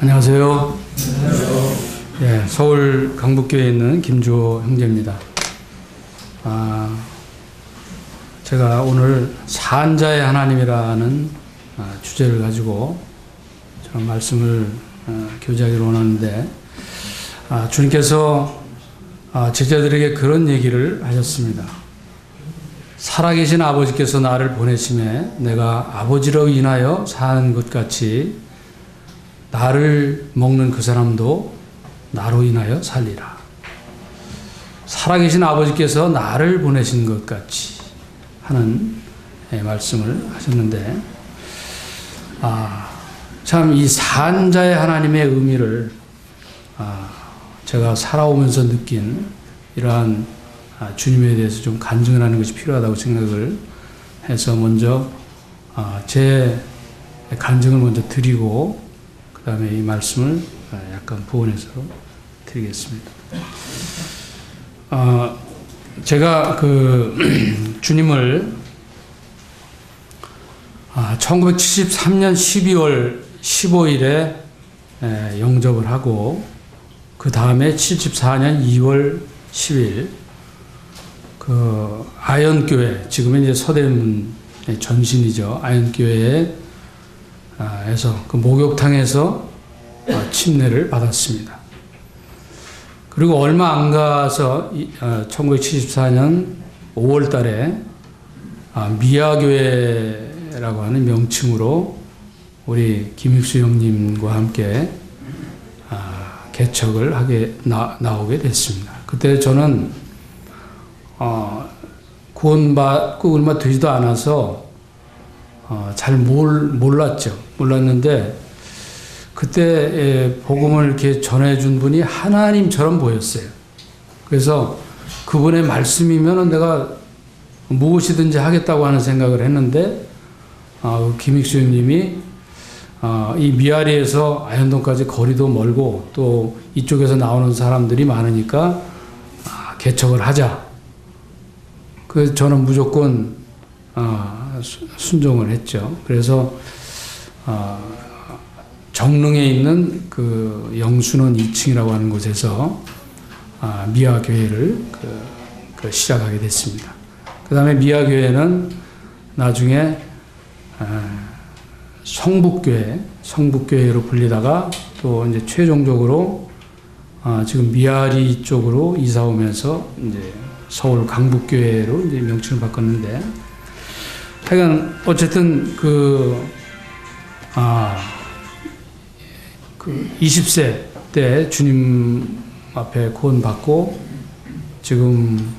안녕하세요. 예, 서울 강북교회에 있는 김주호 형제입니다. 제가 오늘 산자의 하나님이라는 주제를 가지고 좀 말씀을 교제하기로 원하는데, 주님께서 제자들에게 그런 얘기를 하셨습니다. 살아계신 아버지께서 나를 보내심에 내가 아버지로 인하여 사는 것 같이 나를 먹는 그 사람도 나로 인하여 살리라. 살아계신 아버지께서 나를 보내신 것 같이 하는 말씀을 하셨는데, 참 이 산자의 하나님의 의미를 제가 살아오면서 느낀 이러한 주님에 대해서 좀 간증을 하는 것이 필요하다고 생각을 해서 먼저 제 간증을 먼저 드리고 그 다음에 이 말씀을 약간 부언해서 드리겠습니다. 제가 그 주님을 1973년 12월 15일에 영접을 하고, 그 다음에 74년 2월 10일 그 아현교회, 지금은 이제 서대문 전신이죠. 아현교회에서 그 목욕탕에서 침례를 받았습니다. 그리고 얼마 안 가서 1974년 5월 달에 미아교회라고 하는 명칭으로 우리 김익수 형님과 함께 개척을 하게 나오게 됐습니다. 그때 저는 구원받고 얼마 되지도 않아서 잘 몰랐는데, 그때 복음을 이렇게 전해준 분이 하나님처럼 보였어요. 그래서 그분의 말씀이면 내가 무엇이든지 하겠다고 하는 생각을 했는데, 김익수 형님이 이 미아리에서 아현동까지 거리도 멀고 또 이쪽에서 나오는 사람들이 많으니까 개척을 하자. 그래서 저는 무조건 순종을 했죠. 그래서 정릉에 있는 그 영순원 2층이라고 하는 곳에서 미아 교회를 시작하게 됐습니다. 그 다음에 미아 교회는 나중에 성북교회로 불리다가 또 이제 최종적으로 지금 미아리 쪽으로 이사 오면서 이제 서울 강북교회로 이제 명칭을 바꿨는데, 하여간 어쨌든 그 20세 때 주님 앞에 구원받고 지금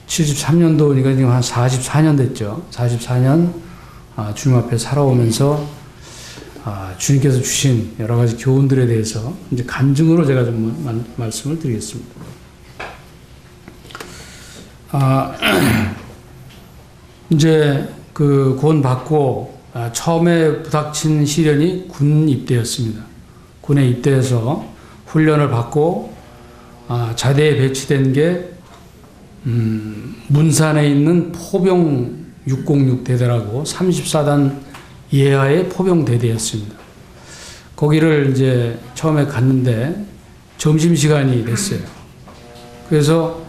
73년도니까 지금 한 44년 됐죠. 44년 주님 앞에 살아오면서 주님께서 주신 여러 가지 교훈들에 대해서 이제 간증으로 제가 좀 말씀을 드리겠습니다. 이제 그 구원받고 처음에 부닥친 시련이 군 입대였습니다. 군에 입대해서 훈련을 받고 자대에 배치된 게 문산에 있는 포병 606 대대라고 34단 예하의 포병 대대였습니다. 거기를 이제 처음에 갔는데 점심시간이 됐어요. 그래서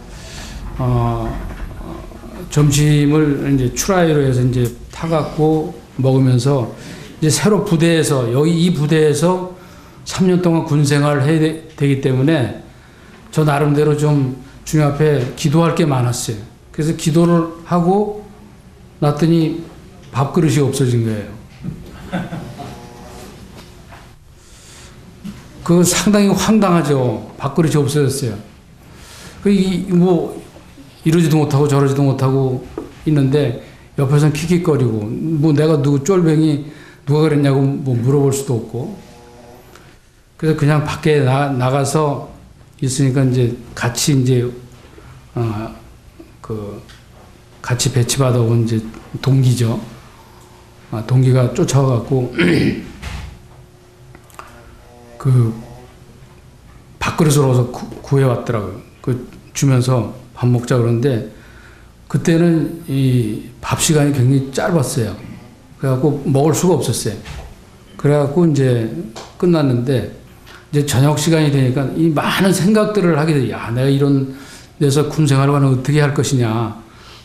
점심을 이제 추라이로 해서 이제 타갖고 먹으면서 이제 새로 부대에서, 여기 이 부대에서 3년 동안 군 생활을 해야 되기 때문에 저 나름대로 좀 주님 앞에 기도할 게 많았어요. 그래서 기도를 하고 났더니 밥그릇이 없어진 거예요. 그거 상당히 황당하죠. 밥그릇이 없어졌어요. 뭐 이러지도 못하고 저러지도 못하고 있는데 옆에서는 킥킥거리고, 뭐 내가 누구 쫄병이 누가 그랬냐고 뭐 물어볼 수도 없고, 그래서 그냥 밖에 나가서 있으니까 이제 같이 이제 같이 배치받아 온 이제 동기죠. 동기가 쫓아와갖고 그 밥그릇을 어서 구해왔더라고요. 그 주면서 밥 먹자 그러는데, 그때는 이 밥 시간이 굉장히 짧았어요. 그래갖고 먹을 수가 없었어요. 그래갖고 이제 끝났는데 이제 저녁 시간이 되니까 이 많은 생각들을 하게 돼. 야, 내가 이런 데서 군 생활을 하면 어떻게 할 것이냐.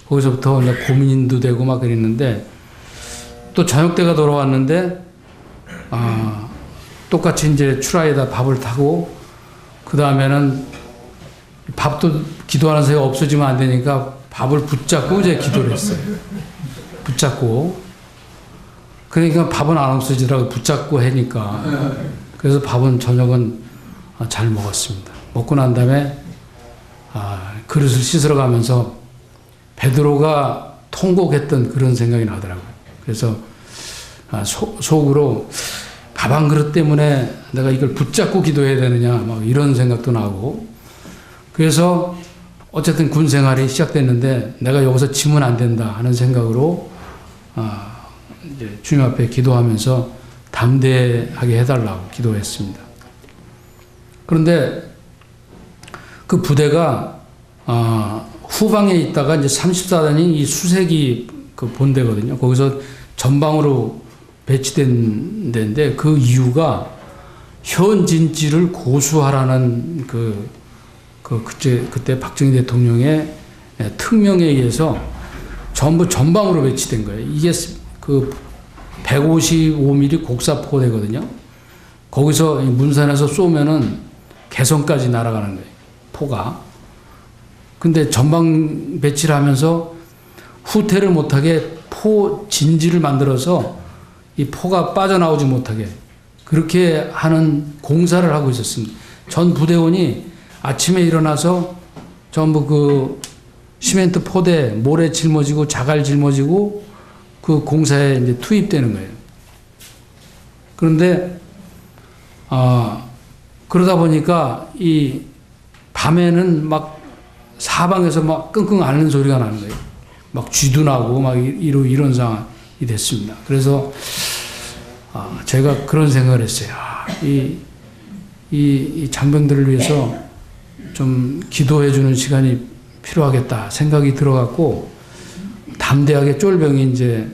거기서부터 내가 고민도 되고 막 그랬는데 또 저녁 때가 돌아왔는데 똑같이 이제 추라에다 밥을 타고 그 다음에는 밥도 기도하는 사이가 없어지면 안 되니까 밥을 붙잡고 이제 기도를 했어요. 붙잡고. 그러니까 밥은 안 없어지더라고. 붙잡고 하니까. 그래서 밥은 저녁은 잘 먹었습니다. 먹고 난 다음에 그릇을 씻으러 가면서 베드로가 통곡했던 그런 생각이 나더라고요. 그래서 속으로 밥 한 그릇 때문에 내가 이걸 붙잡고 기도해야 되느냐 막 이런 생각도 나고 그래서 어쨌든 군 생활이 시작됐는데 내가 여기서 지면 안 된다 하는 생각으로 이제 주님 앞에 기도하면서 담대하게 해달라고 기도했습니다. 그런데 그 부대가 후방에 있다가 이제 34단이 이 수색이 그 본대거든요. 거기서 전방으로 배치된 데인데 그 이유가 현진지를 고수하라는 그때 박정희 대통령의 특명에 의해서 전부 전방으로 배치된 거예요. 이게 그 155mm 곡사포대거든요. 거기서 문산에서 쏘면은 개성까지 날아가는 거예요. 포가. 근데 전방 배치를 하면서 후퇴를 못하게 포 진지를 만들어서 이 포가 빠져나오지 못하게 그렇게 하는 공사를 하고 있었습니다. 전 부대원이 아침에 일어나서 전부 그 시멘트 포대 모래 짊어지고 자갈 짊어지고 그 공사에 이제 투입되는 거예요. 그런데 그러다 보니까 이 밤에는 막 사방에서 막 끙끙 앓는 소리가 나는 거예요. 막 쥐도 나고 막 이런 상황이 됐습니다. 그래서 제가 그런 생각을 했어요. 이 장병들을 위해서 좀 기도해주는 시간이 필요하겠다 생각이 들어갔고 담대하게 쫄병이 이제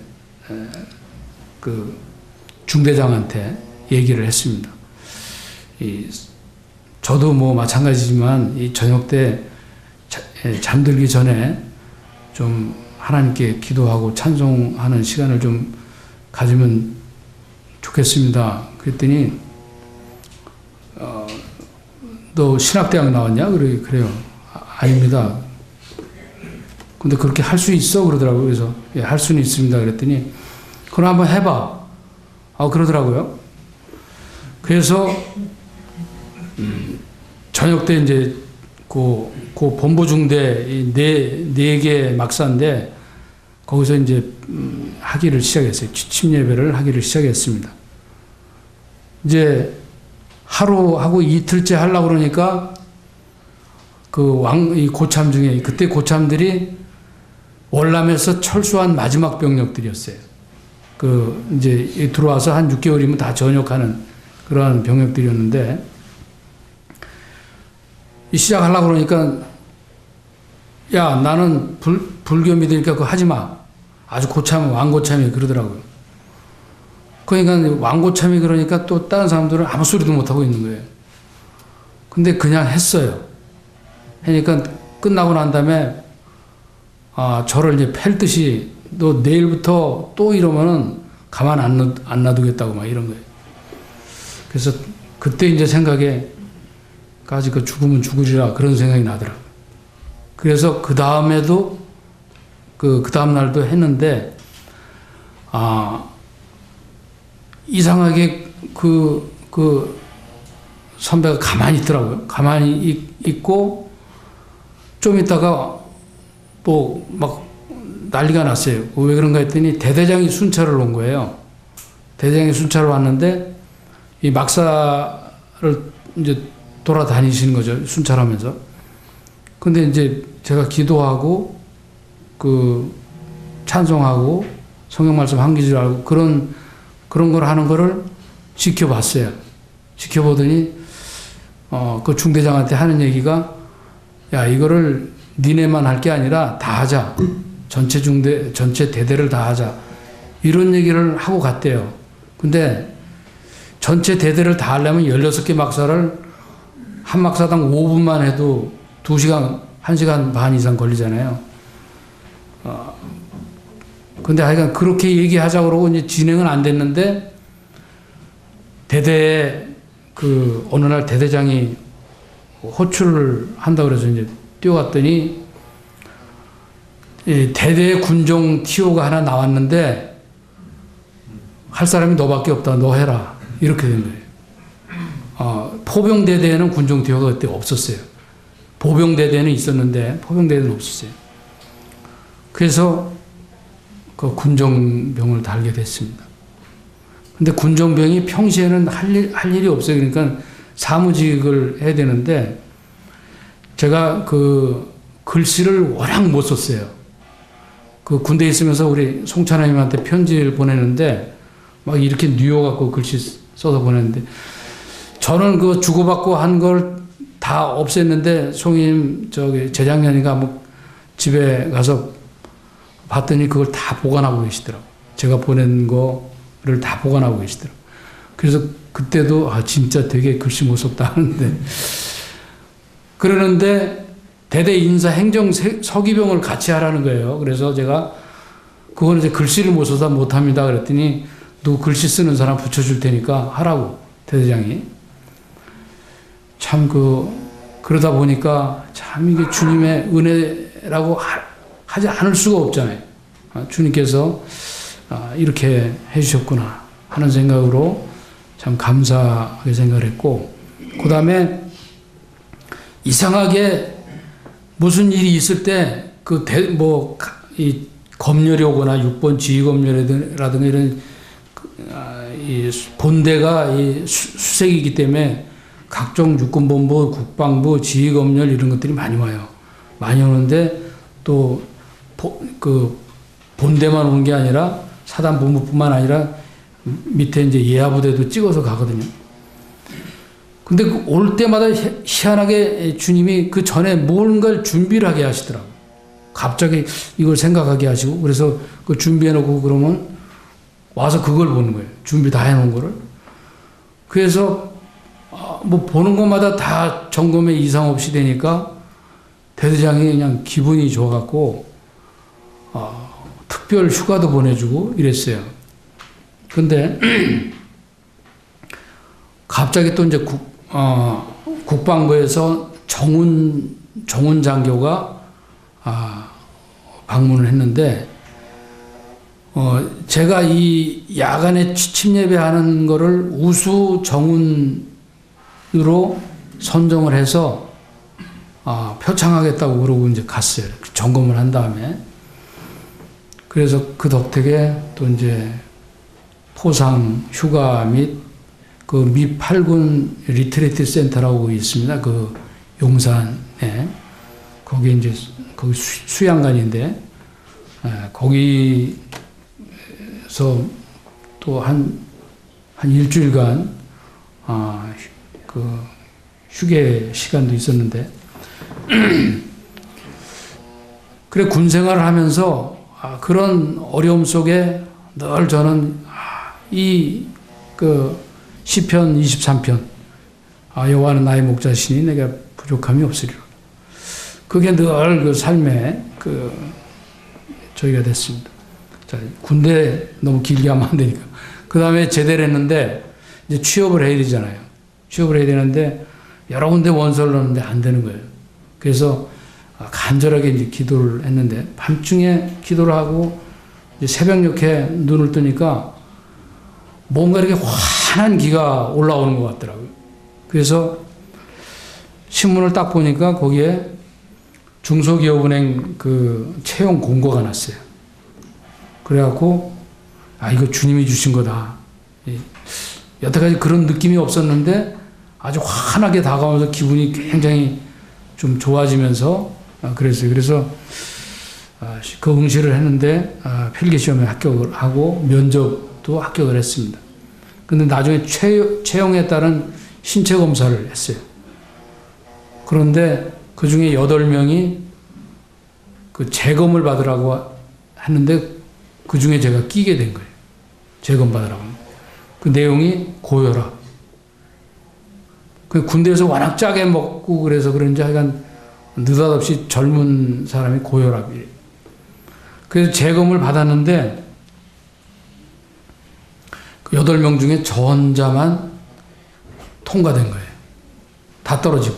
그 중대장한테 얘기를 했습니다. 저도 뭐 마찬가지지만 이 저녁 때 잠들기 전에 좀 하나님께 기도하고 찬송하는 시간을 좀 가지면 좋겠습니다. 그랬더니 너 신학대학 나왔냐? 그래요. 아닙니다. 근데 그렇게 할 수 있어? 그러더라고요. 그래서 예, 할 수는 있습니다. 그랬더니 그럼 한번 해봐. 그러더라고요. 그래서 저녁 때 이제 그 본부중대 네 개 막사인데 거기서 이제 하기를 시작했어요. 취침 예배를 하기를 시작했습니다. 이제 하루 하고 이틀째 하려고 그러니까 이 고참 중에 그때 고참들이 월남에서 철수한 마지막 병력들이었어요. 이제 들어와서 한 6개월이면 다 전역하는 그러한 병력들이었는데 시작하려고 그러니까 야 나는 불교 믿으니까 그거 하지 마. 아주 왕고참이 그러더라고요. 그러니까 왕고참이 그러니까 또 다른 사람들은 아무 소리도 못하고 있는 거예요. 근데 그냥 했어요. 하니까 끝나고 난 다음에 저를 이제 팰 듯이 너 내일부터 또 이러면은 가만 안 놔두겠다고 막 이런 거예요. 그래서 그때 이제 생각에 까지 그 죽으면 죽으리라 그런 생각이 나더라고요. 그래서 그 다음에도 그 다음 날도 했는데 이상하게 그 선배가 가만히 있더라고요. 가만히 있고 좀 있다가 뭐 막 난리가 났어요. 왜 그런가 했더니 대대장이 순찰을 온 거예요. 대대장이 순찰을 왔는데 이 막사를 이제 돌아다니시는 거죠. 순찰하면서. 근데 이제 제가 기도하고 찬송하고 성경 말씀 한 기절 하고 그런 걸 하는 거를 지켜봤어요. 지켜보더니 그 중대장한테 하는 얘기가 야 이거를 니네만 할 게 아니라 다 하자. 전체 대대를 다 하자. 이런 얘기를 하고 갔대요. 근데 전체 대대를 다 하려면 16개 막사를 한 막사당 5분만 해도 2시간, 1시간 반 이상 걸리잖아요. 근데 하여간 그렇게 얘기하자고 그러고 이제 진행은 안 됐는데, 대대에 어느 날 대대장이 호출을 한다고 그래서 이제 뛰어갔더니, 대대 군종 TO가 하나 나왔는데, 할 사람이 너밖에 없다. 너 해라. 이렇게 된 거예요. 포병대대에는 군종 TO가 그때 없었어요. 보병대대는 있었는데, 포병대대는 없었어요. 그래서 그 군종병을 달게 됐습니다. 근데 군종병이 평시에는 할 일이 없어요. 그러니까 사무직을 해야 되는데, 제가 글씨를 워낙 못 썼어요. 군대에 있으면서 우리 송찬아님한테 편지를 보내는데, 막 이렇게 뉘어갖고 글씨 써서 보냈는데, 저는 주고받고 한 걸 다 없앴는데, 송이님, 재작년인가 집에 가서 봤더니 그걸 다 보관하고 계시더라고요. 제가 보낸 거를 다 보관하고 계시더라고요. 그래서 그때도, 진짜 되게 글씨 못 썼다 하는데, 그러는데, 대대 인사 행정 서기병을 같이 하라는 거예요. 그래서 제가, 그거는 이제 글씨를 못 써서 못합니다. 그랬더니, 누구 글씨 쓰는 사람 붙여줄 테니까 하라고, 대대장이. 참 그러다 보니까 참 이게 주님의 은혜라고 하지 않을 수가 없잖아요. 주님께서 이렇게 해주셨구나 하는 생각으로 참 감사하게 생각을 했고, 그 다음에 이상하게 무슨 일이 있을 때 이 검열이 오거나 6번 지휘검열이라든가 이런 이 본대가 이 수색이기 때문에 각종 육군본부, 국방부, 지휘검열 이런 것들이 많이 와요. 많이 오는데 또 본대만 오는 게 아니라 사단본부뿐만 아니라 밑에 이제 예하부대도 찍어서 가거든요. 근데 올 때마다 희한하게 주님이 그 전에 뭔가를 준비를 하게 하시더라고요. 갑자기 이걸 생각하게 하시고, 그래서 그 준비해놓고 그러면 와서 그걸 보는 거예요. 준비 다 해놓은 거를. 그래서 보는 것마다 다 점검에 이상 없이 되니까 대대장이 그냥 기분이 좋아갖고 특별 휴가도 보내주고 이랬어요. 근데 갑자기 또 이제 국방부에서 정훈 장교가 방문을 했는데, 제가 이 야간에 취침 예배하는 거를 우수 정훈으로 선정을 해서 표창하겠다고 그러고 이제 갔어요. 점검을 한 다음에. 그래서 그 덕택에 또 이제 포상 휴가 및 미 8군 리트리트 센터라고 있습니다. 용산에. 거기 이제 거기 수양관인데, 거기서 또 한 일주일간 휴게 시간도 있었는데, 그래 군 생활을 하면서 그런 어려움 속에 늘 저는 시편 23편, 여호와는 나의 목자시니 내가 부족함이 없으리라. 그게 늘 그 삶의 저희가 됐습니다. 자, 군대 너무 길게 하면 안 되니까. 그 다음에 제대를 했는데, 이제 취업을 해야 되잖아요. 취업을 해야 되는데, 여러 군데 원서를 넣었는데 안 되는 거예요. 그래서 간절하게 이제 기도를 했는데, 밤중에 기도를 하고, 이제 새벽녘에 눈을 뜨니까, 뭔가 이렇게 환한 기가 올라오는 것 같더라고요. 그래서 신문을 딱 보니까 거기에 중소기업은행 채용 공고가 났어요. 그래갖고, 이거 주님이 주신 거다. 여태까지 그런 느낌이 없었는데 아주 환하게 다가오면서 기분이 굉장히 좀 좋아지면서 그랬어요. 그래서 그 응시를 했는데 필기시험에 합격을 하고 면접도 합격을 했습니다. 근데 나중에 채용에 따른 신체 검사를 했어요. 그런데 그 중에 8명이 재검을 받으라고 했는데 그 중에 제가 끼게 된 거예요. 재검 받으라고. 그 내용이 고혈압, 그 군대에서 워낙 짜게 먹고 그래서 그런지 하여간 느닷없이 젊은 사람이 고혈압이에요. 그래서 재검을 받았는데 그 8명 중에 저 혼자만 통과된 거예요. 다 떨어지고.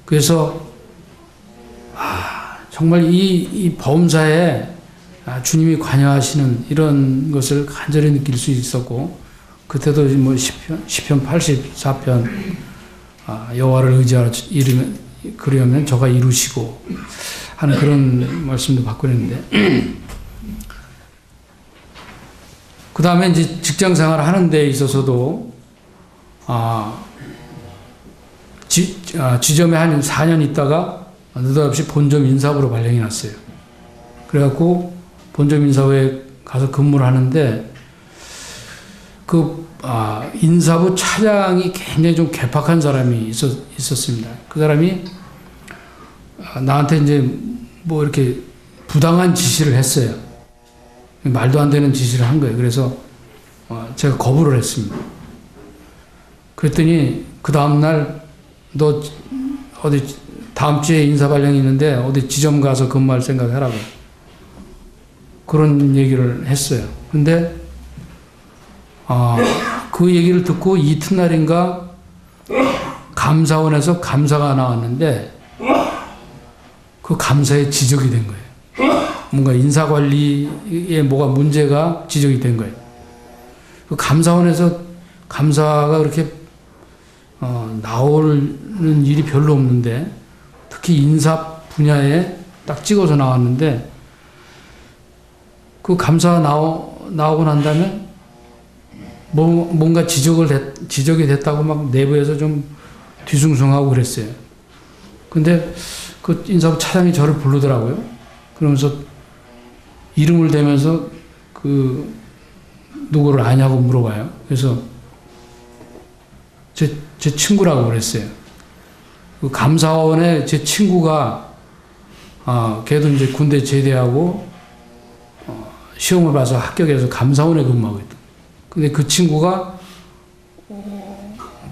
그래서 정말 이 범사에 주님이 관여하시는 이런 것을 간절히 느낄 수 있었고, 그때도 뭐 시편 84편 여호와를 의지하라 그러면 저가 이루시고 하는 그런 말씀도 받고 있는데, 그 다음에 이제 직장 생활을 하는 데 있어서도 지점에 한 4년 있다가 느닷없이 본점 인사부로 발령이 났어요. 그래갖고 본점 인사부에 가서 근무를 하는데, 인사부 차장이 굉장히 좀 괴팍한 사람이 있었습니다. 그 사람이 나한테 이제 뭐 이렇게 부당한 지시를 했어요. 말도 안 되는 지시를 한 거예요. 그래서 제가 거부를 했습니다. 그랬더니 그 다음날 너 어디 다음 주에 인사 발령이 있는데 어디 지점 가서 근무할 생각해라고 그런 얘기를 했어요. 근데 그 얘기를 듣고 이튿날인가 감사원에서 감사가 나왔는데 그 감사에 지적이 된 거예요. 뭔가 인사관리에 뭐가 문제가 지적이 된 거예요. 그 감사원에서 감사가 그렇게 나오는 일이 별로 없는데, 특히 인사 분야에 딱 찍어서 나왔는데, 그 감사가 나오고 난 다음에 뭔가 지적이 됐다고 막 내부에서 좀 뒤숭숭하고 그랬어요. 근데 그 인사부 차장이 저를 부르더라고요. 그러면서 이름을 대면서 그 누구를 아냐고 물어봐요. 그래서 제 친구라고 그랬어요. 그 감사원에 제 친구가 걔도 이제 군대 제대하고 시험을 봐서 합격해서 감사원에 근무하고 있다. 근데 그 친구가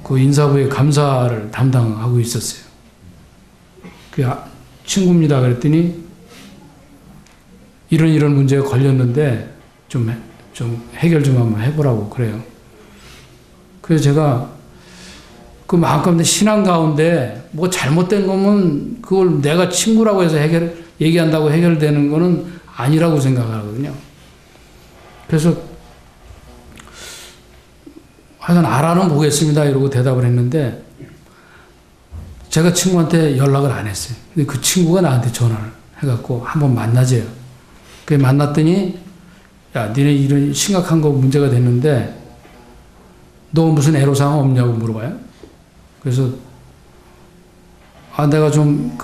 그 인사부의 감사를 담당하고 있었어요. 그 친구입니다. 그랬더니 이런 문제가 걸렸는데 좀 해결 좀 한번 해보라고 그래요. 그래서 제가 그 마음가운데 신앙 가운데 뭐 잘못된 거면 그걸 내가 친구라고 해서 얘기한다고 해결되는 거는 아니라고 생각하거든요. 그래서 하여간 알아는 보겠습니다 이러고 대답을 했는데, 제가 친구한테 연락을 안 했어요. 근데 그 친구가 나한테 전화를 해갖고 한번 만나재요. 그 만났더니, 야, 니네 이런 심각한 거 문제가 됐는데 너 무슨 애로사항 없냐고 물어봐요. 그래서 내가 좀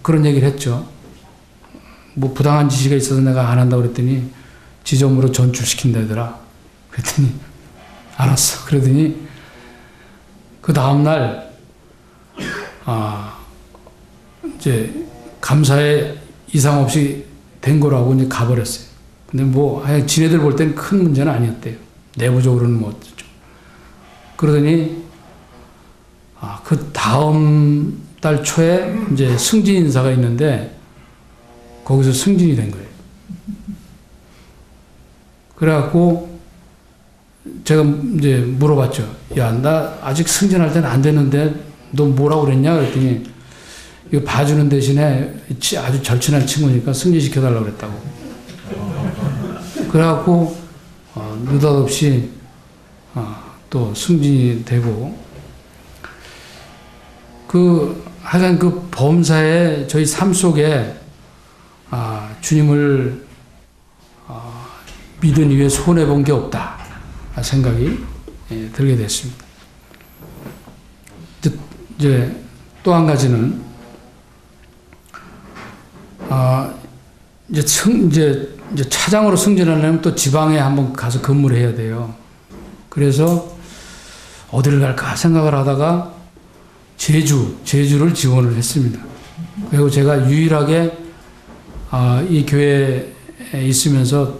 그런 얘기를 했죠. 뭐 부당한 지시가 있어서 내가 안 한다고 그랬더니 지점으로 전출시킨다더라. 그랬더니 알았어. 그러더니 그 다음날 이제 감사에 이상 없이 된 거라고 이제 가버렸어요. 근데 뭐 지네들 볼 땐 큰 문제는 아니었대요. 내부적으로는 뭐 그러더니 그 다음 달 초에 이제 승진 인사가 있는데 거기서 승진이 된 거예요. 그래갖고 제가 이제 물어봤죠. 야, 나 아직 승진할 때는 안 됐는데 너 뭐라고 그랬냐? 그랬더니 이거 봐주는 대신에 아주 절친한 친구니까 승진시켜달라고 그랬다고. 그래갖고 느닷없이 또 승진이 되고, 하여간 그 범사에 저희 삶 속에 주님을 믿은 이후에 손해본 게 없다 생각이 들게 됐습니다. 이제 또 한 가지는 이제 차장으로 승진하려면 또 지방에 한번 가서 근무를 해야 돼요. 그래서 어디를 갈까 생각을 하다가 제주를 지원을 했습니다. 그리고 제가 유일하게 이 교회에 있으면서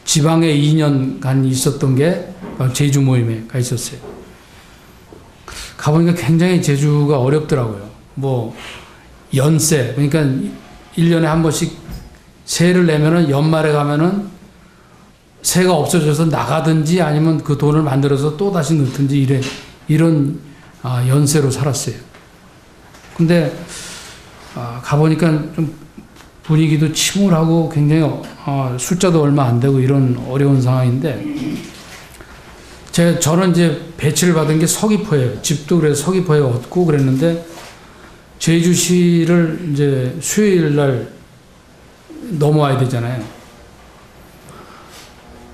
지방에 2년간 있었던 게 제주 모임에 가 있었어요. 가보니까 굉장히 제주가 어렵더라고요. 뭐 연세, 그러니까 1년에 한 번씩 세를 내면은 연말에 가면은 세가 없어져서 나가든지 아니면 그 돈을 만들어서 또 다시 넣든지 이런 연세로 살았어요. 근데 가보니까 좀 분위기도 침울하고 굉장히 숫자도 얼마 안 되고 이런 어려운 상황인데 저는 이제 배치를 받은 게 서귀포예요. 집도 그래서 서귀포에 얻고 그랬는데 제주시를 이제 수요일 날 넘어와야 되잖아요.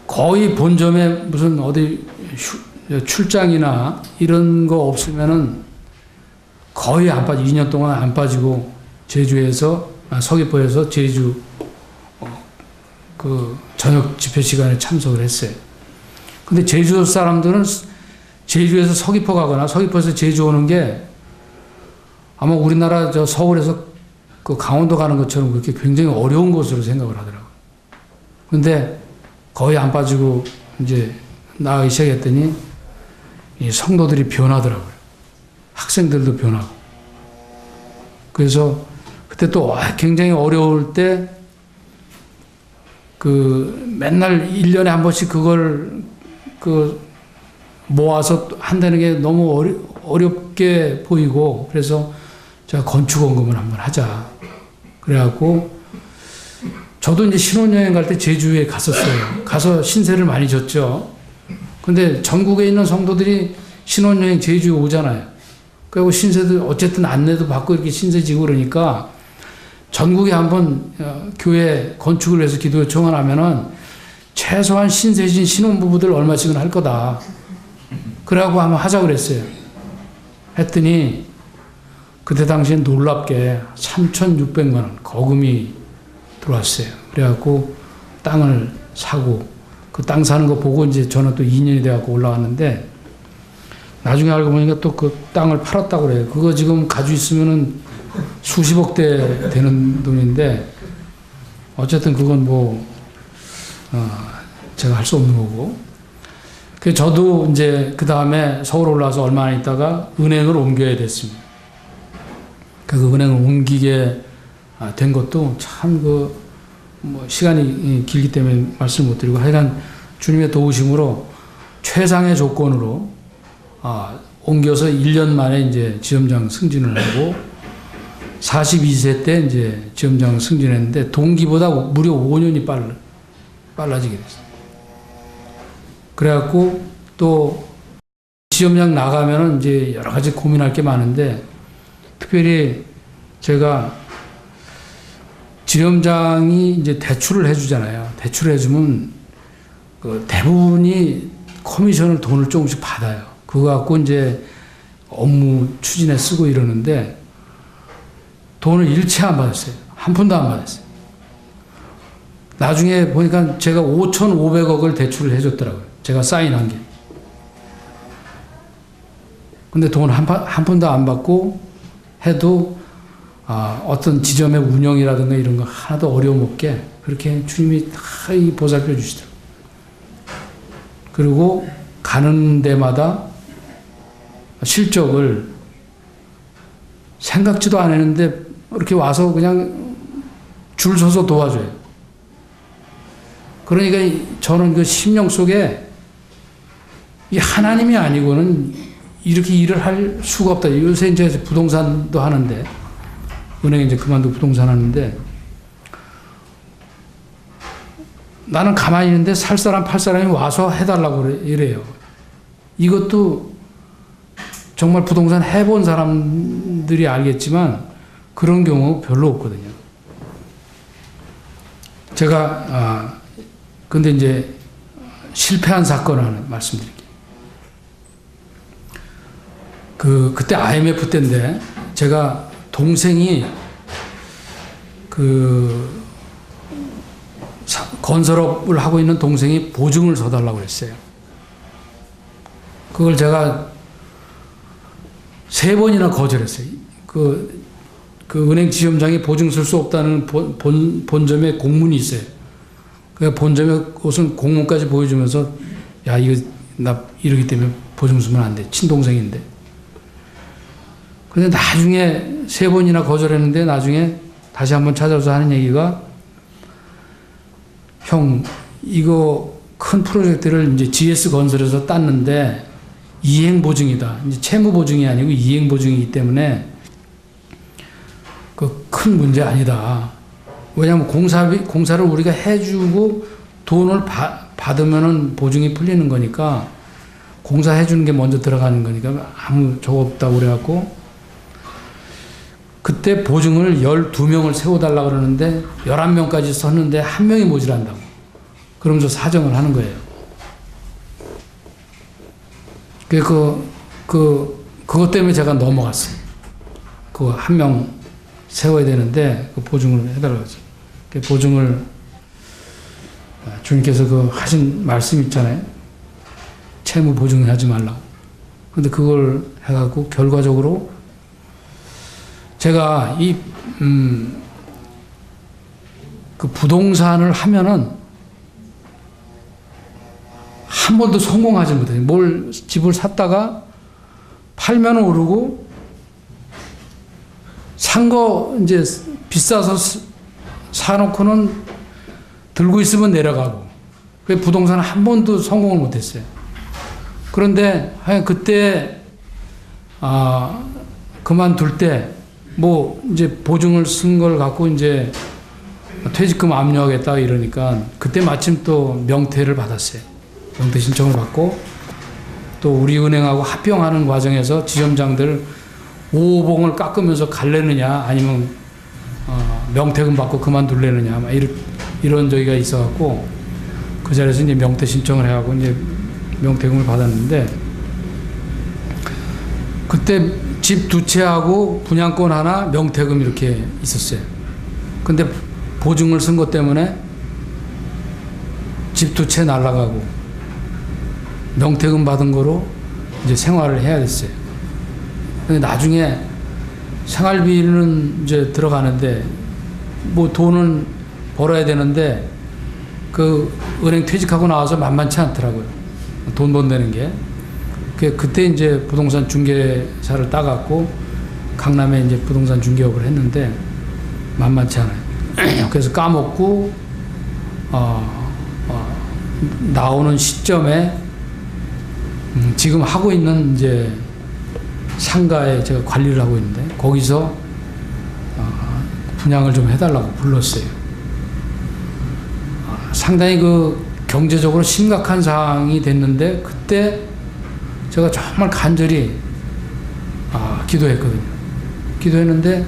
거의 본점에 무슨 어디 출장이나 이런 거 없으면은 거의 안 빠지고 2년 동안 안 빠지고 제주에서 서귀포에서 제주 그 저녁 집회 시간에 참석을 했어요. 근데 제주 사람들은 제주에서 서귀포 가거나 서귀포에서 제주 오는 게 아마 우리나라 저 서울에서 그 강원도 가는 것처럼 그렇게 굉장히 어려운 것으로 생각을 하더라고요. 근데 거의 안 빠지고 이제 나가기 시작했더니 이 성도들이 변하더라고요. 학생들도 변하고. 그래서 그때 또 굉장히 어려울 때 그 맨날 1년에 한 번씩 그걸 그 모아서 한다는 게 너무 어렵게 보이고 그래서 제가 건축원금을 한번 하자. 그래갖고 저도 이제 신혼여행 갈 때 제주에 갔었어요. 가서 신세를 많이 졌죠. 근데 전국에 있는 성도들이 신혼여행 제주에 오잖아요. 그리고 신세도 어쨌든 안내도 받고 이렇게 신세 지고 그러니까 전국에 한번 교회 건축을 위해서 기도 요청을 하면은 최소한 신세진 신혼부부들 얼마씩은 할 거다. 그래갖고 한번 하자고 그랬어요. 했더니 그때 당시엔 놀랍게 3,600만 원 거금이 들어왔어요. 그래갖고 땅을 사고 그 땅 사는 거 보고 이제 저는 또 2년이 돼갖고 올라왔는데 나중에 알고 보니까 또 그 땅을 팔았다고 그래요. 그거 지금 가지고 있으면은 수십억 대 되는 돈인데 어쨌든 그건 뭐 제가 할 수 없는 거고. 그 저도 이제 그 다음에 서울 올라와서 얼마 안 있다가 은행을 옮겨야 됐습니다. 그 은행을 옮기게 된 것도 참 뭐 시간이 길기 때문에 말씀 못 드리고 하여간 주님의 도우심으로 최상의 조건으로 옮겨서 1년 만에 이제 지점장 승진을 하고 42세 때 이제 지점장 승진했는데 동기보다 무려 5년이 빨라지게 됐어요. 그래갖고 또 지점장 나가면은 이제 여러 가지 고민할 게 많은데 특별히 제가 지점장이 이제 대출을 해주잖아요. 대출을 해주면 그 대부분이 커미션을 돈을 조금씩 받아요. 그거 갖고 이제 업무 추진에 쓰고 이러는데 돈을 일체 안 받았어요. 한 푼도 안 받았어요. 나중에 보니까 제가 5,500억을 대출을 해줬더라고요. 제가 사인한 게. 근데 돈 한 푼도 안 받고 해도 어떤 지점의 운영이라든가 이런 거 하나도 어려움 없게 그렇게 주님이 다 보살펴 주시더라고요. 그리고 가는 데마다 실적을 생각지도 안 했는데 이렇게 와서 그냥 줄 서서 도와줘요. 그러니까 저는 그 심령 속에 이 하나님이 아니고는 이렇게 일을 할 수가 없다. 요새 이제 부동산도 하는데 은행에 이제 그만두고 부동산 하는데 나는 가만히 있는데 살 사람 팔 사람이 와서 해달라고 이래요. 이것도 정말 부동산 해본 사람들이 알겠지만 그런 경우 별로 없거든요. 제가 근데 이제 실패한 사건을 하나 말씀드릴게요. 그때 IMF 때인데 제가 동생이 건설업을 하고 있는 동생이 보증을 서달라고 그랬어요. 그걸 제가 3번이나 거절했어요. 그 은행 지점장이 보증 쓸 수 없다는 본점에 공문이 있어요. 그 본점에 우선 공문까지 보여주면서 야 이거 나 이러기 때문에 보증 쓰면 안 돼. 친동생인데. 근데 나중에 3번이나 거절했는데 나중에 다시 한번 찾아와서 하는 얘기가, 형, 이거 큰 프로젝트를 이제 GS 건설에서 땄는데 이행 보증이다. 이제 채무 보증이 아니고 이행 보증이기 때문에 그 큰 문제 아니다. 왜냐하면 공사를 우리가 해주고 돈을 받으면은 보증이 풀리는 거니까, 공사해주는 게 먼저 들어가는 거니까 아무 저거 없다고 그래갖고, 그때 보증을 12명을 세워달라 그러는데 11명까지 썼는데 1명이 모자란다고. 그러면서 사정을 하는 거예요. 그것 때문에 제가 넘어갔어요. 그거 1명 세워야 되는데 그 보증을 해달라고 했어요. 그 보증을, 주님께서 그 하신 말씀 있잖아요. 채무 보증하지 말라고. 근데 그걸 해갖고 결과적으로 제가 그 부동산을 하면은 한 번도 성공하지 못해요. 집을 샀다가 팔면 오르고, 산 거 이제 비싸서 사놓고는 들고 있으면 내려가고, 그 부동산은 한 번도 성공을 못했어요. 그런데 그때 그만둘 때 뭐 이제 보증을 쓴 걸 갖고 이제 퇴직금 압류하겠다 이러니까, 그때 마침 또 명퇴를 받았어요. 명퇴 신청을 받고, 또 우리은행하고 합병하는 과정에서 지점장들 5호봉을 깎으면서 갈래느냐 아니면 명퇴금 받고 그만둘래느냐 막 이런 저기가 있어갖고, 그 자리에서 이제 명퇴 신청을 해갖고 이제 명퇴금을 받았는데, 그때 집 2채하고 분양권 하나, 명퇴금 이렇게 있었어요. 근데 보증을 쓴 것 때문에 집 2채 날라가고 명퇴금 받은 거로 이제 생활을 해야 됐어요. 근데 나중에 생활비는 이제 들어가는데, 뭐 돈은 벌어야 되는데 그 은행 퇴직하고 나와서 만만치 않더라고요. 돈 번다는 게. 그때 이제 부동산 중개사를 따갖고 강남에 이제 부동산 중개업을 했는데 만만치 않아요. 그래서 까먹고 나오는 시점에 지금 하고 있는 이제 상가에 제가 관리를 하고 있는데, 거기서 분양을 좀 해달라고 불렀어요. 상당히 그 경제적으로 심각한 상황이 됐는데, 그때 제가 정말 간절히 기도했거든요. 기도했는데,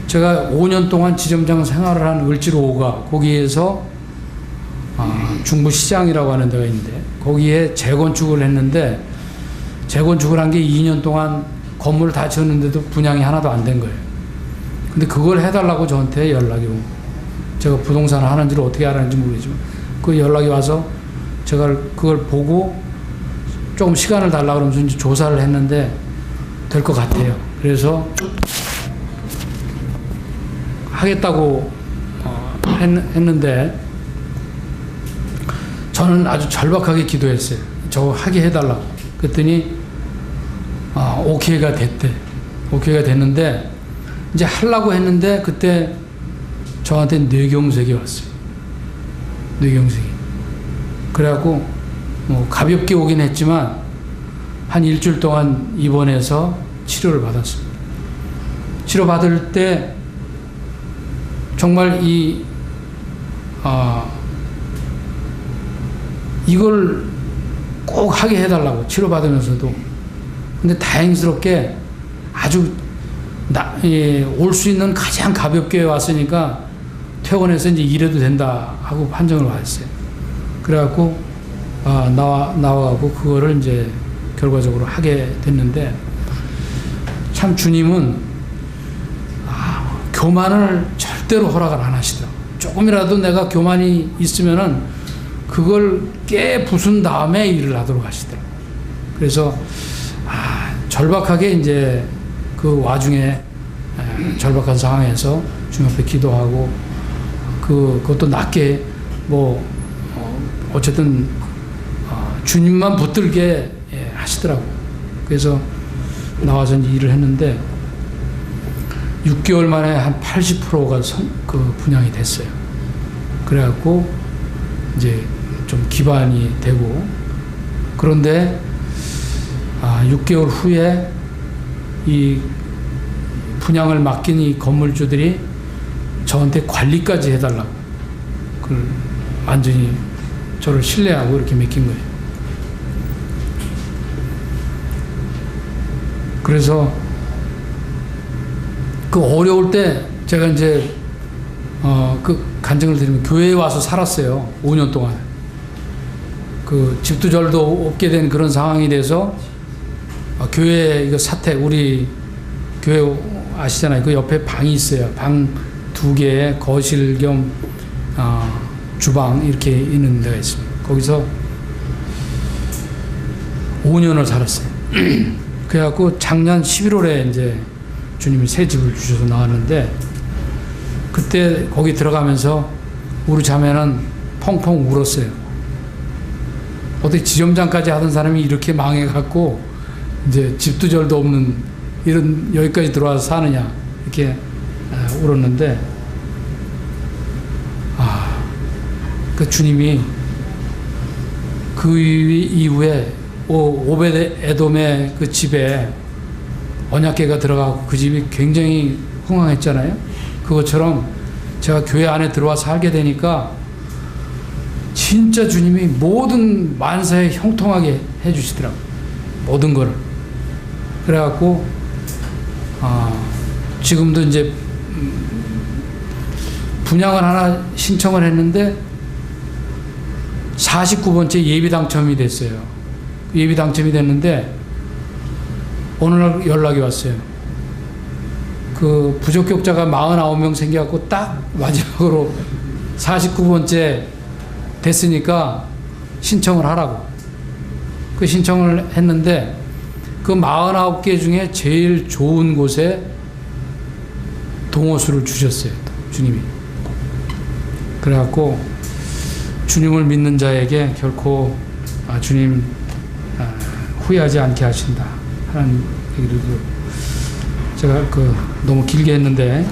제가 5년 동안 지점장 생활을 한 을지로 5가, 거기에서 중부시장이라고 하는 데가 있는데, 거기에 재건축을 했는데, 재건축을 한 게 2년 동안 건물을 다 지었는데도 분양이 하나도 안 된 거예요. 근데 그걸 해달라고 저한테 연락이 오고, 제가 부동산을 하는지를 어떻게 알았는지 모르겠지만 그 연락이 와서 제가 그걸 보고 조금 시간을 달라고 그러면서 이제 조사를 했는데 될 것 같아요. 그래서 하겠다고 했는데, 저는 아주 절박하게 기도했어요. 저거 하게 해달라고. 그랬더니 오케이가 됐대. 오케이가 됐는데, 이제 하려고 했는데 그때 저한테 뇌경색이 왔어요. 뇌경색이. 그래갖고 뭐 가볍게 오긴 했지만 한 일주일 동안 입원해서 치료를 받았습니다. 치료 받을 때 정말 이걸 꼭 하게 해달라고, 치료 받으면서도. 근데 다행스럽게 아주 올 수 있는 가장 가볍게 왔으니까 퇴원해서 이제 일해도 된다 하고 판정을 받았어요. 그래갖고 나와가고 그거를 이제 결과적으로 하게 됐는데, 참 주님은 교만을 절대로 허락을 안 하시더라고요. 조금이라도 내가 교만이 있으면은 그걸 깨 부순 다음에 일을 하도록 하시더라고요. 그래서 절박하게 이제 그 와중에 절박한 상황에서 주님 앞에 기도하고, 그것도 낮게 뭐 어쨌든 주님만 붙들게 하시더라고요. 그래서 나와서 이제 일을 했는데 6개월 만에 한 80%가 분양이 됐어요. 그래갖고 이제 좀 기반이 되고, 그런데 6개월 후에 이 분양을 맡긴 이 건물주들이 저한테 관리까지 해달라고, 그걸 완전히 저를 신뢰하고 이렇게 맡긴 거예요. 그래서 그 어려울 때 제가 이제 그 간증을 드리면 교회에 와서 살았어요. 5년 동안. 그 집도 절도 없게 된 그런 상황이 돼서 교회 이거 사택, 우리 교회 아시잖아요. 그 옆에 방이 있어요. 방 2개에 거실 겸 주방 이렇게 있는 데가 있습니다. 거기서 5년을 살았어요. 그래갖고 작년 11월에 이제 주님이 새 집을 주셔서 나왔는데, 그때 거기 들어가면서 우리 자매는 펑펑 울었어요. 어떻게 지점장까지 하던 사람이 이렇게 망해갖고 이제 집도 절도 없는 이런 여기까지 들어와서 사느냐, 이렇게 울었는데, 그 주님이 그 이후에 오벳 에돔의 그 집에 언약궤가 들어가고 그 집이 굉장히 흥황했잖아요. 그것처럼 제가 교회 안에 들어와 살게 되니까 진짜 주님이 모든 만사에 형통하게 해주시더라고요. 모든 거를. 그래갖고 지금도 이제 분양을 하나 신청을 했는데 49번째 예비 당첨이 됐어요. 예비 당첨이 됐는데 어느 날 연락이 왔어요. 그 부적격자가 49명 생겨갖고 딱 마지막으로 49번째 됐으니까 신청을 하라고. 그 신청을 했는데 그 49개 중에 제일 좋은 곳에 동호수를 주셨어요. 주님이. 그래갖고 주님을 믿는 자에게 결코 주님 후회하지 않게 하신다 하는 얘기를, 제가 너무 길게 했는데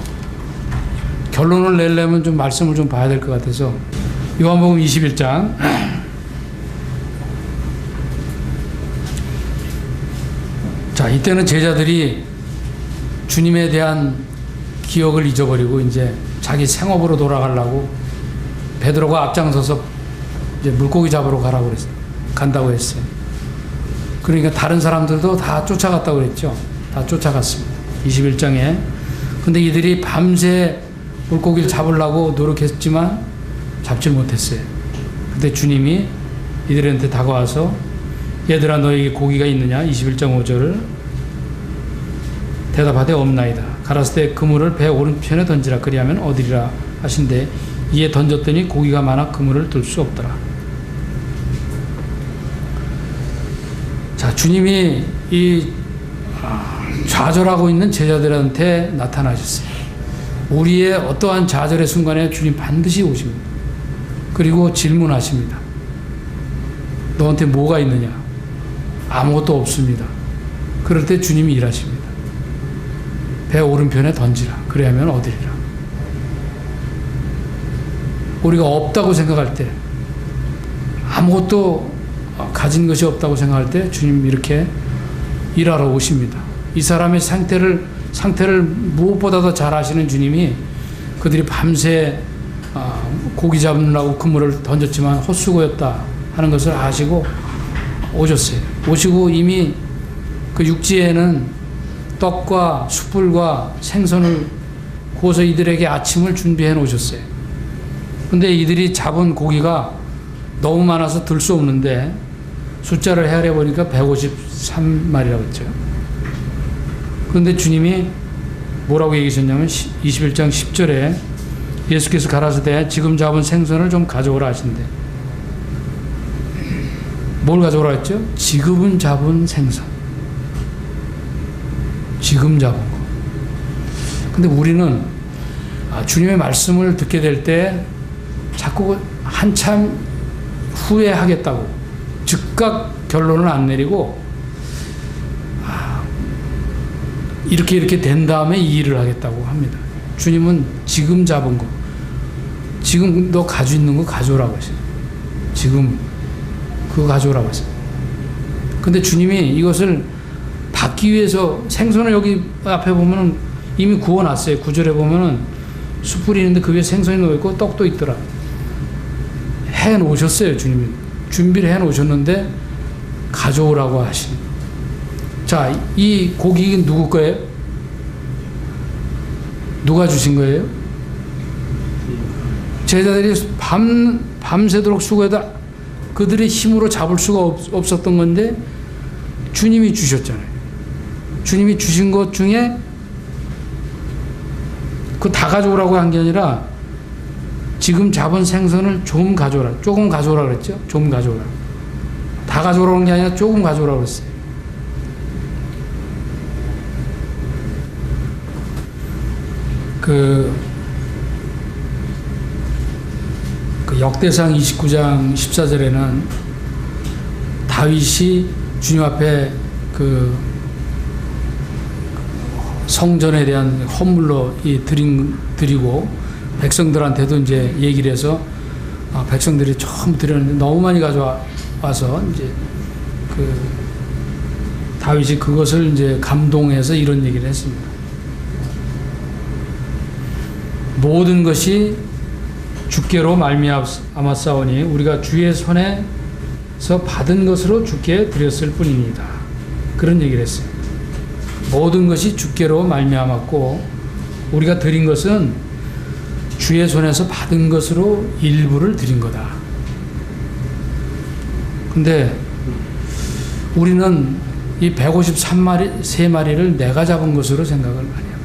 결론을 내려면 좀 말씀을 좀 봐야 될 것 같아서 요한복음 21장 자, 이때는 제자들이 주님에 대한 기억을 잊어버리고 이제 자기 생업으로 돌아가려고 베드로가 앞장서서 이제 물고기 잡으러 간다고 했어요. 그러니까 다른 사람들도 다 쫓아갔다고 그랬죠. 다 쫓아갔습니다. 21장에. 근데 이들이 밤새 물고기를 잡으려고 노력했지만 잡지 못했어요. 근데 주님이 이들한테 다가와서 얘들아 너에게 고기가 있느냐? 21장 5절 대답하되 없나이다. 가라사대 그물을 배 오른편에 던지라. 그리하면 얻으리라 하신대 이에 던졌더니 고기가 많아 그물을 들 수 없더라. 자, 주님이 이 좌절하고 있는 제자들한테 나타나셨어요. 우리의 어떠한 좌절의 순간에 주님 반드시 오십니다. 그리고 질문하십니다. 너한테 뭐가 있느냐? 아무것도 없습니다. 그럴 때 주님이 일하십니다. 배 오른편에 던지라. 그래야면 얻으리라. 우리가 없다고 생각할 때, 아무것도 가진 것이 없다고 생각할 때 주님 이렇게 일하러 오십니다. 이 사람의 상태를 무엇보다도 잘 아시는 주님이 그들이 밤새 고기 잡느라고 그물을 던졌지만 헛수고였다 하는 것을 아시고 오셨어요. 오시고 이미 그 육지에는 떡과 숯불과 생선을 구워서 이들에게 아침을 준비해 놓으셨어요. 근데 이들이 잡은 고기가 너무 많아서 들 수 없는데 숫자를 헤아려 보니까 153마리라고 했죠. 그런데 주님이 뭐라고 얘기하셨냐면 21장 10절에 예수께서 가라사대 지금 잡은 생선을 좀 가져오라 하신대. 뭘 가져오라 했죠? 지금 잡은 생선. 지금 잡은 거. 근데 우리는 주님의 말씀을 듣게 될 때 자꾸 한참 후회하겠다고 즉각 결론을 안 내리고 이렇게 된 다음에 이 일을 하겠다고 합니다. 주님은 지금 잡은 거, 지금 너 가지고 있는 거 가져오라고 하세요. 지금 그거 가져오라고 하세요. 근데 주님이 이것을 받기 위해서 생선을 여기 앞에 보면은 이미 구워놨어요. 9절에 보면은 숯불이 있는데 그 위에 생선이 놓여있고 떡도 있더라. 해놓으셨어요. 주님이 준비를 해놓으셨는데 가져오라고 하시는. 자, 이 고기 누구 거예요? 누가 주신 거예요? 제자들이 밤새도록 수고해도 그들의 힘으로 잡을 수가 없었던 건데 주님이 주셨잖아요. 주님이 주신 것 중에 그 다 가져오라고 한 게 아니라 지금 잡은 생선을 좀 가져오라. 조금 가져오라 그랬죠? 좀 가져오라. 다 가져오라는 게 아니라 조금 가져오라 그랬어요. 그 역대상 29장 14절에는 다윗이 주님 앞에 그 성전에 대한 헌물로 드리고 백성들한테도 이제 얘기를 해서 백성들이 처음 드렸는데 너무 많이 가져와서 이제 그 다윗이 그것을 이제 감동해서 이런 얘기를 했습니다. 모든 것이 주께로 말미암았사오니 우리가 주의 손에서 받은 것으로 주께 드렸을 뿐입니다. 그런 얘기를 했어요. 모든 것이 주께로 말미암았고 우리가 드린 것은 주의 손에서 받은 것으로 일부를 드린 거다. 근데 우리는 이 153마리를 내가 잡은 것으로 생각을 많이 합니다.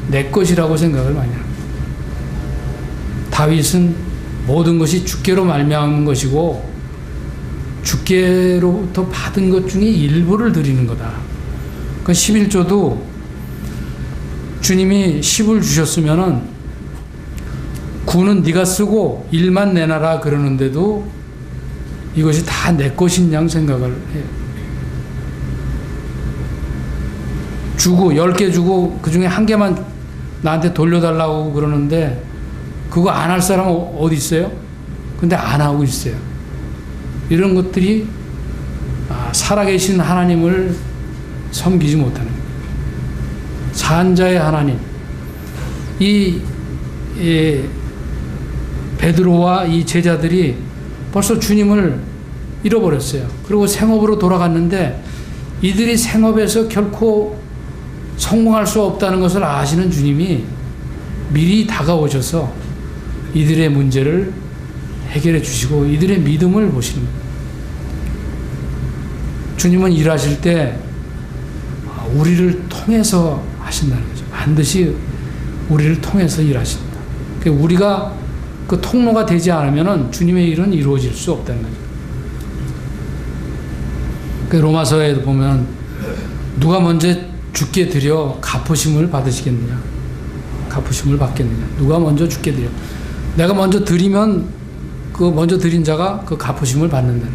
내 것이라고 생각을 많이 합니다. 다윗은 모든 것이 주께로 말미암은 것이고 주께로부터 받은 것 중에 일부를 드리는 거다. 그 11조도 주님이 10을 주셨으면은 9는 네가 쓰고 1만 내놔라 그러는데도 이것이 다 내 것인 양 생각을 해요. 주고 10개 주고 그 중에 한 개만 나한테 돌려달라고 그러는데 그거 안 할 사람은 어디 있어요? 근데 안 하고 있어요. 이런 것들이 살아계신 하나님을 섬기지 못하는 거예요. 산자의 하나님. 이 베드로와 이 제자들이 벌써 주님을 잃어버렸어요. 그리고 생업으로 돌아갔는데 이들이 생업에서 결코 성공할 수 없다는 것을 아시는 주님이 미리 다가오셔서 이들의 문제를 해결해 주시고 이들의 믿음을 보시는 거예요. 주님은 일하실 때 우리를 통해서 하신다는 거죠. 반드시 우리를 통해서 일하신다. 우리가 그 통로가 되지 않으면 주님의 일은 이루어질 수 없다는 거죠. 로마서에 보면 누가 먼저 주께 드려 갚으심을 받으시겠느냐? 갚으심을 받겠느냐? 누가 먼저 주께 드려? 내가 먼저 드리면 그 먼저 드린 자가 그 갚으심을 받는다.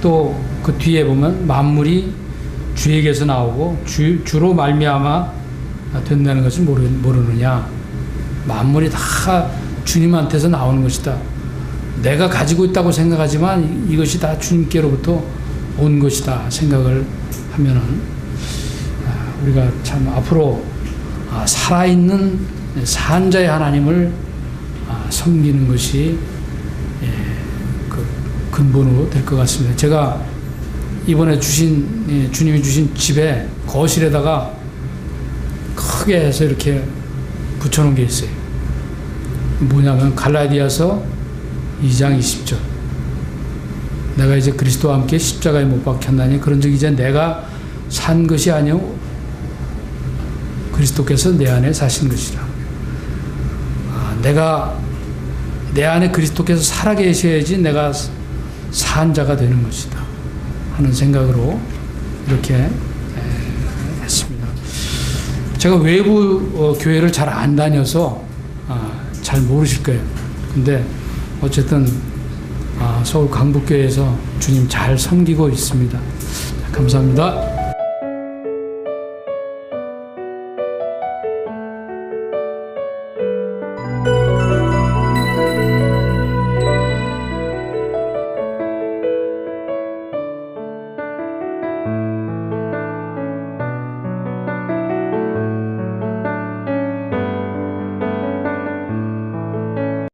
또 그 뒤에 보면 만물이 주에게서 나오고 주로 말미암아 된다는 것을 모르느냐? 만물이 다 주님한테서 나오는 것이다. 내가 가지고 있다고 생각하지만 이것이 다 주님께로부터 온 것이다 생각을 하면은 우리가 참 앞으로 살아있는 산자의 하나님을 섬기는 것이 그 근본으로 될 것 같습니다. 제가 이번에 주님이 주신 집에 거실에다가 크게 해서 이렇게 붙여놓은 게 있어요. 뭐냐면 갈라디아서 2장 20절. 내가 이제 그리스도와 함께 십자가에 못 박혔나니 그런즉 이제 내가 산 것이 아니오 그리스도께서 내 안에 사신 것이라. 내가 내 안에 그리스도께서 살아계셔야지 내가 산 자가 되는 것이다 하는 생각으로 이렇게 했습니다. 제가 외부 교회를 잘 안 다녀서 잘 모르실 거예요. 근데 어쨌든 서울 강북교회에서 주님 잘 섬기고 있습니다. 감사합니다.